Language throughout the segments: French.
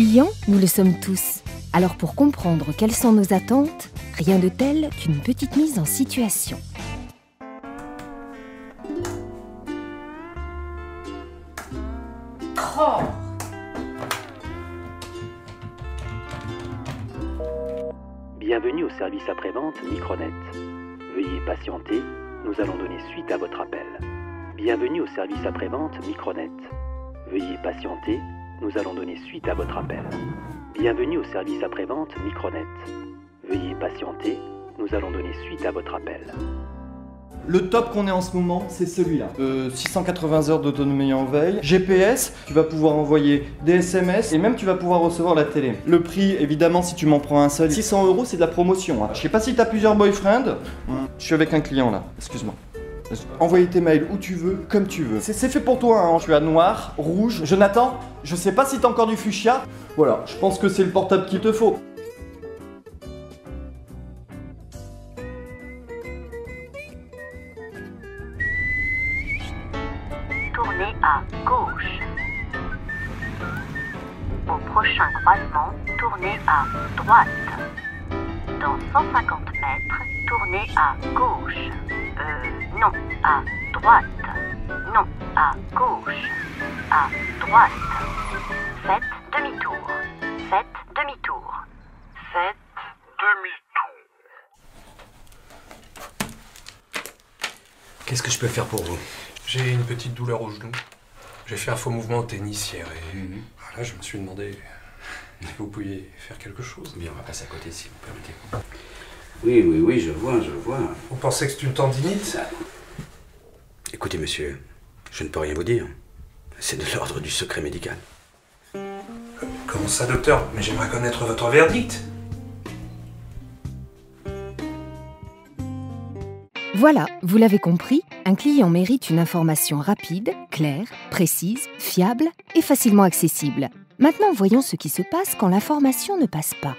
Clients, nous le sommes tous. Alors pour comprendre quelles sont nos attentes, rien de tel qu'une petite mise en situation. Oh. Bienvenue au service après-vente Micronet. Veuillez patienter, nous allons donner suite à votre appel. Bienvenue au service après-vente Micronet. Veuillez patienter, nous allons donner suite à votre appel. Bienvenue au service après-vente Micronet. Veuillez patienter, nous allons donner suite à votre appel. Le top qu'on est en ce moment, c'est celui-là. 680 heures d'autonomie en veille, GPS, tu vas pouvoir envoyer des SMS et même tu vas pouvoir recevoir la télé. Le prix, évidemment, si tu m'en prends un seul, 600 €, c'est de la promotion. Hein. Je sais pas si tu as plusieurs boyfriends. Je suis avec un client là, excuse-moi. Envoyer tes mails où tu veux, comme tu veux. C'est fait pour toi, hein. Tu as noir, rouge. Jonathan, je sais pas si t'as encore du fuchsia. Voilà, je pense que c'est le portable qu'il te faut. Tournez à gauche. Au prochain croisement, tournez à droite. Dans 150 mètres, tournez à gauche. Non, à droite. Non, à gauche. À droite. Faites demi-tour. Faites demi-tour. Faites demi-tour. Qu'est-ce que je peux faire pour vous? J'ai une petite douleur au genou. J'ai fait un faux mouvement au tennis hier et voilà, je me suis demandé si vous pouviez faire quelque chose. Bien, on va passer à côté si vous permettez. Oui, je vois. Vous pensez que c'est une tendinite? Écoutez, monsieur, je ne peux rien vous dire. C'est de l'ordre du secret médical. Comment ça, docteur? Mais j'aimerais connaître votre verdict. Voilà, vous l'avez compris, un client mérite une information rapide, claire, précise, fiable et facilement accessible. Maintenant, voyons ce qui se passe quand l'information ne passe pas.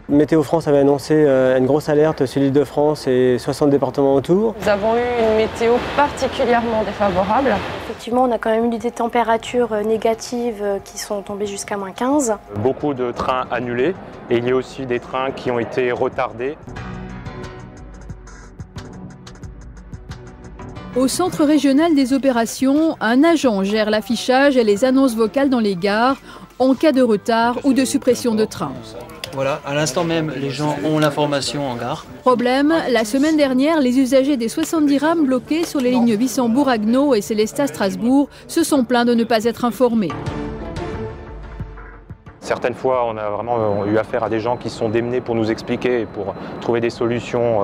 Météo France avait annoncé une grosse alerte sur l'île de France et 60 départements autour. Nous avons eu une météo particulièrement défavorable. Effectivement, on a quand même eu des températures négatives qui sont tombées jusqu'à -15. Beaucoup de trains annulés et il y a aussi des trains qui ont été retardés. Au Centre régional des opérations, un agent gère l'affichage et les annonces vocales dans les gares en cas de retard ou de suppression de train. Voilà, à l'instant même, les gens ont l'information en gare. Problème, la semaine dernière, les usagers des 70 rames bloqués sur les lignes Wissembourg-Agno et Célestat-Strasbourg se sont plaints de ne pas être informés. Certaines fois, on a vraiment eu affaire à des gens qui se sont démenés pour nous expliquer et pour trouver des solutions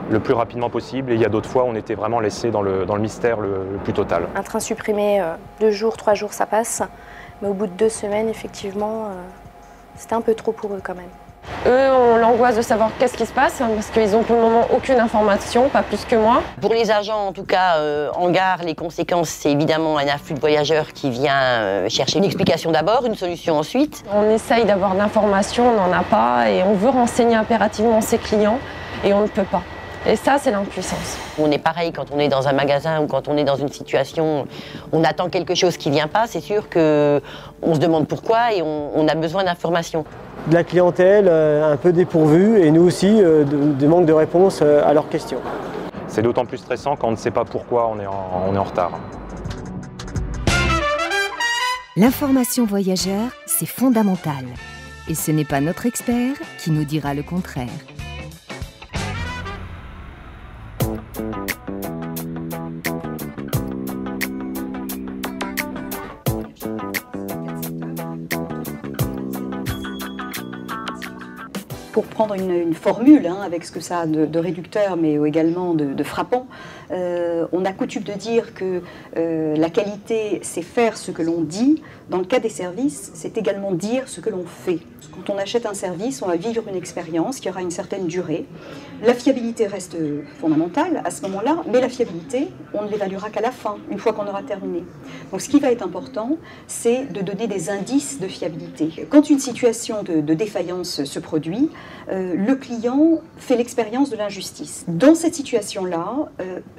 le plus rapidement possible. Et il y a d'autres fois, on était vraiment laissés dans le mystère le plus total. Un train supprimé 2 jours, 3 jours, ça passe. Mais au bout de 2 semaines, effectivement, c'était un peu trop pour eux quand même. Eux ont l'angoisse de savoir qu'est-ce qui se passe, parce qu'ils n'ont pour le moment aucune information, pas plus que moi. Pour les agents, en tout cas, en gare, les conséquences, c'est évidemment un afflux de voyageurs qui vient chercher une explication d'abord, une solution ensuite. On essaye d'avoir de l'information, on n'en a pas, et on veut renseigner impérativement ses clients, et on ne peut pas. Et ça, c'est l'impuissance. On est pareil quand on est dans un magasin ou quand on est dans une situation, on attend quelque chose qui ne vient pas, c'est sûr qu'on se demande pourquoi et on a besoin d'informations. De la clientèle un peu dépourvue et nous aussi, de manque de réponse à leurs questions. C'est d'autant plus stressant quand on ne sait pas pourquoi on est en retard. L'information voyageur, c'est fondamental. Et ce n'est pas notre expert qui nous dira le contraire. Pour prendre une formule, avec ce que ça a de réducteur, mais également de frappant, on a coutume de dire que la qualité, c'est faire ce que l'on dit. Dans le cas des services, c'est également dire ce que l'on fait. Quand on achète un service, on va vivre une expérience qui aura une certaine durée. La fiabilité reste fondamentale à ce moment-là, mais la fiabilité, on ne l'évaluera qu'à la fin, une fois qu'on aura terminé. Donc ce qui va être important, c'est de donner des indices de fiabilité. Quand une situation de défaillance se produit, le client fait l'expérience de l'injustice. Dans cette situation-là,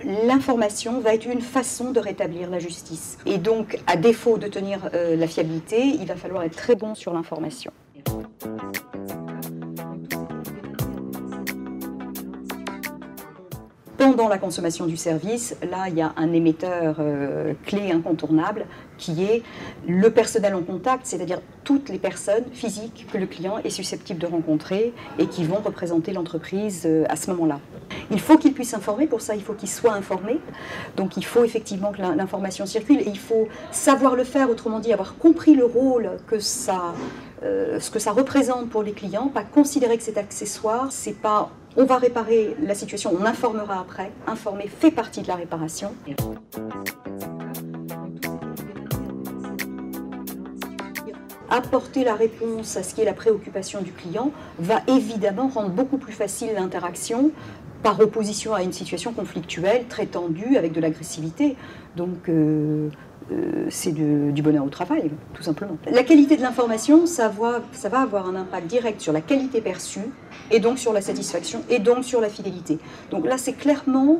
l'information va être une façon de rétablir la justice. Et donc, à défaut de tenir la fiabilité, il va falloir être très bon sur l'information. Pendant la consommation du service, là, il y a un émetteur clé incontournable qui est le personnel en contact, c'est-à-dire toutes les personnes physiques que le client est susceptible de rencontrer et qui vont représenter l'entreprise à ce moment-là. Il faut qu'il puisse informer, pour ça il faut qu'il soit informé, donc il faut effectivement que l'information circule et il faut savoir le faire, autrement dit avoir compris le rôle que ça, ce que ça représente pour les clients, pas considérer que c'est accessoire, c'est pas on va réparer la situation, on informera après, informer fait partie de la réparation. Apporter la réponse à ce qui est la préoccupation du client va évidemment rendre beaucoup plus facile l'interaction par opposition à une situation conflictuelle, très tendue, avec de l'agressivité. Donc c'est du bonheur au travail, tout simplement. La qualité de l'information, ça va avoir un impact direct sur la qualité perçue, et donc sur la satisfaction, et donc sur la fidélité. Donc là, c'est clairement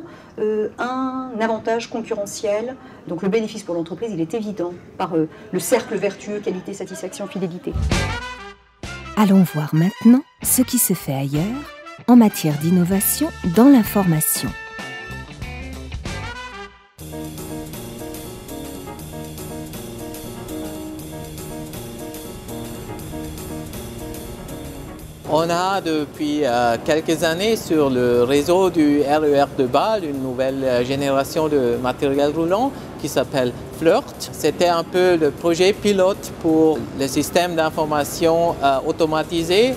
un avantage concurrentiel. Donc le bénéfice pour l'entreprise, il est évident par le cercle vertueux qualité, satisfaction, fidélité. Allons voir maintenant ce qui se fait ailleurs en matière d'innovation dans l'information. On a depuis quelques années sur le réseau du RER de Bâle une nouvelle génération de matériel roulant qui s'appelle Flirt. C'était un peu le projet pilote pour le système d'information automatisé.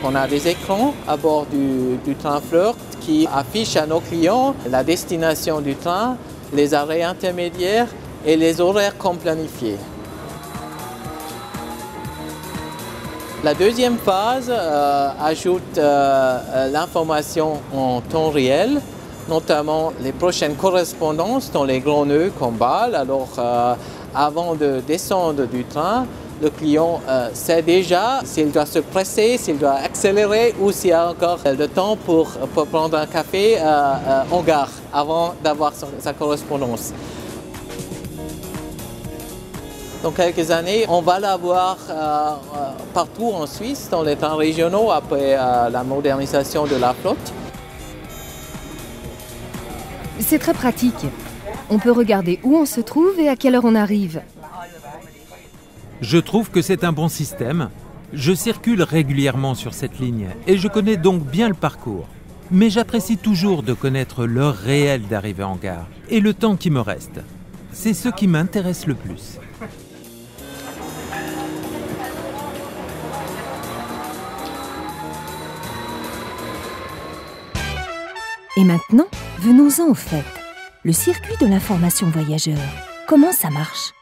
On a des écrans à bord du train Flirt qui affichent à nos clients la destination du train, les arrêts intermédiaires et les horaires comme planifiés. La deuxième phase ajoute l'information en temps réel, notamment les prochaines correspondances dans les grands nœuds comme Bâle. Alors, avant de descendre du train, le client sait déjà s'il doit se presser, s'il doit accélérer ou s'il y a encore le temps pour prendre un café en gare avant d'avoir sa correspondance. Dans quelques années, on va l'avoir partout en Suisse, dans les trains régionaux, après la modernisation de la flotte. C'est très pratique. On peut regarder où on se trouve et à quelle heure on arrive. Je trouve que c'est un bon système. Je circule régulièrement sur cette ligne et je connais donc bien le parcours. Mais j'apprécie toujours de connaître l'heure réelle d'arrivée en gare et le temps qui me reste. C'est ce qui m'intéresse le plus. Et maintenant, venons-en au fait. Le circuit de l'information voyageur, comment ça marche?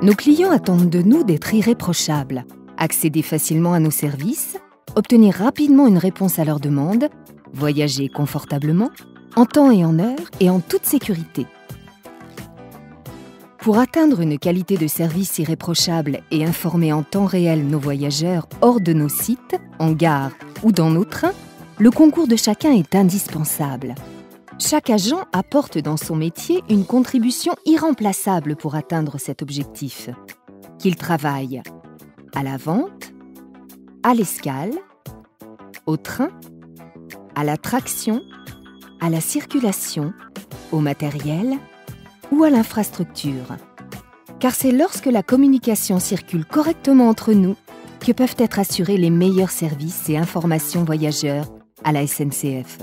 Nos clients attendent de nous d'être irréprochables, accéder facilement à nos services, obtenir rapidement une réponse à leurs demandes, voyager confortablement, en temps et en heure et en toute sécurité. Pour atteindre une qualité de service irréprochable et informer en temps réel nos voyageurs hors de nos sites, en gare ou dans nos trains, le concours de chacun est indispensable. Chaque agent apporte dans son métier une contribution irremplaçable pour atteindre cet objectif. Qu'il travaille à la vente, à l'escale, au train, à la traction, à la circulation, au matériel ou à l'infrastructure. Car c'est lorsque la communication circule correctement entre nous que peuvent être assurés les meilleurs services et informations voyageurs à la SNCF.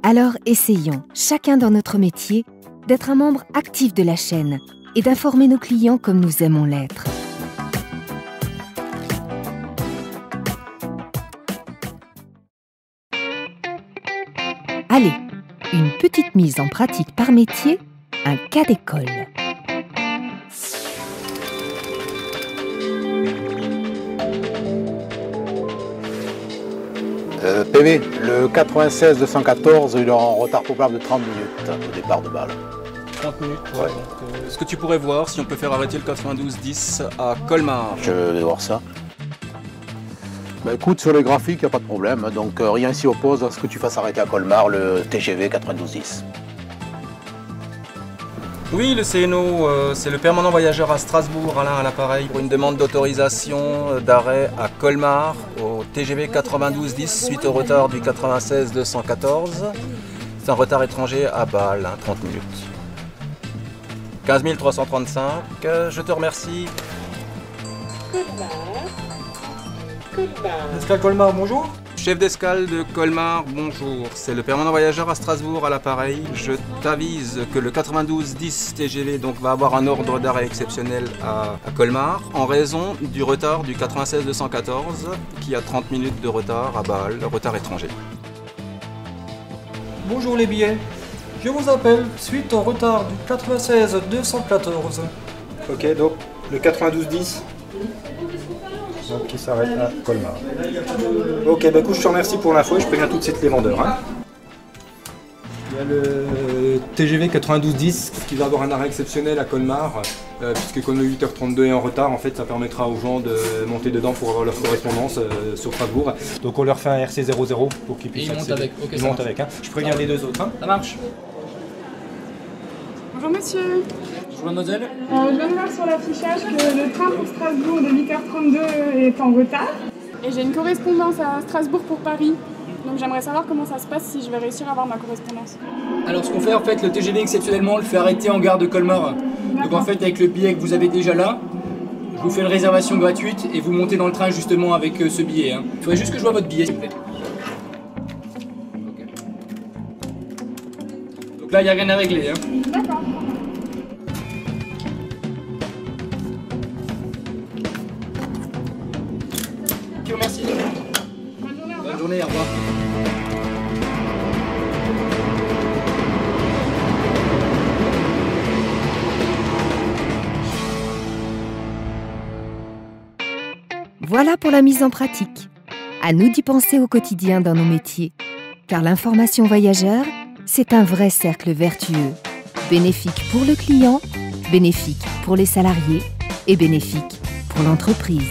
Alors essayons, chacun dans notre métier, d'être un membre actif de la chaîne et d'informer nos clients comme nous aimons l'être. Allez, une petite mise en pratique par métier, un cas d'école. PV, le 96-214, il est en retard probable de 30 minutes au départ de Bâle. 30 minutes. Ouais. Est-ce que tu pourrais voir si on peut faire arrêter le 92-10 à Colmar? Je vais voir ça. Bah écoute, sur les graphiques, il n'y a pas de problème. Donc rien s'y oppose à ce que tu fasses arrêter à Colmar le TGV 9210. Oui, le CNO, c'est le permanent voyageur à Strasbourg, Alain à l'appareil, pour une demande d'autorisation d'arrêt à Colmar au TGV 9210 suite au retard du 96-214. C'est un retard étranger à Bâle, 30 minutes. 15 335, je te remercie. Escale Colmar, bonjour. Chef d'escale de Colmar, bonjour. C'est le permanent voyageur à Strasbourg à l'appareil. Je t'avise que le 9210 TGV donc, va avoir un ordre d'arrêt exceptionnel à Colmar en raison du retard du 96-214 qui a 30 minutes de retard à Bâle, retard étranger. Bonjour les billets. Je vous appelle suite au retard du 96-214. Ok, donc le 9210 donc qui s'arrête à Colmar. Ok, bah écoute, je te remercie pour l'info et je préviens tout de suite les vendeurs. Hein. Il y a le TGV 9210 qui va avoir un arrêt exceptionnel à Colmar, puisque comme le 8h32 est en retard, en fait, ça permettra aux gens de monter dedans pour avoir leur correspondance sur Strasbourg. Donc on leur fait un RC00 pour qu'ils puissent accéder. Avec. Okay, ils montent avec. Hein. Je préviens les deux autres. Hein. Ça marche. Bonjour monsieur. Bonjour mademoiselle. Je viens de voir sur l'affichage que le train pour Strasbourg de 8h32 est en retard. Et j'ai une correspondance à Strasbourg pour Paris. Donc j'aimerais savoir comment ça se passe si je vais réussir à avoir ma correspondance. Alors ce qu'on fait en fait, le TGV exceptionnellement, on le fait arrêter en gare de Colmar. Donc en fait avec le billet que vous avez déjà là, je vous fais une réservation gratuite et vous montez dans le train justement avec ce billet. Hein. Il faudrait juste que je vois votre billet s'il vous plaît. Okay. Donc là il n'y a rien à régler. Hein. D'accord. Merci. Bonne journée, au revoir. Voilà pour la mise en pratique. À nous d'y penser au quotidien dans nos métiers. Car l'information voyageur, c'est un vrai cercle vertueux. Bénéfique pour le client, bénéfique pour les salariés et bénéfique pour l'entreprise.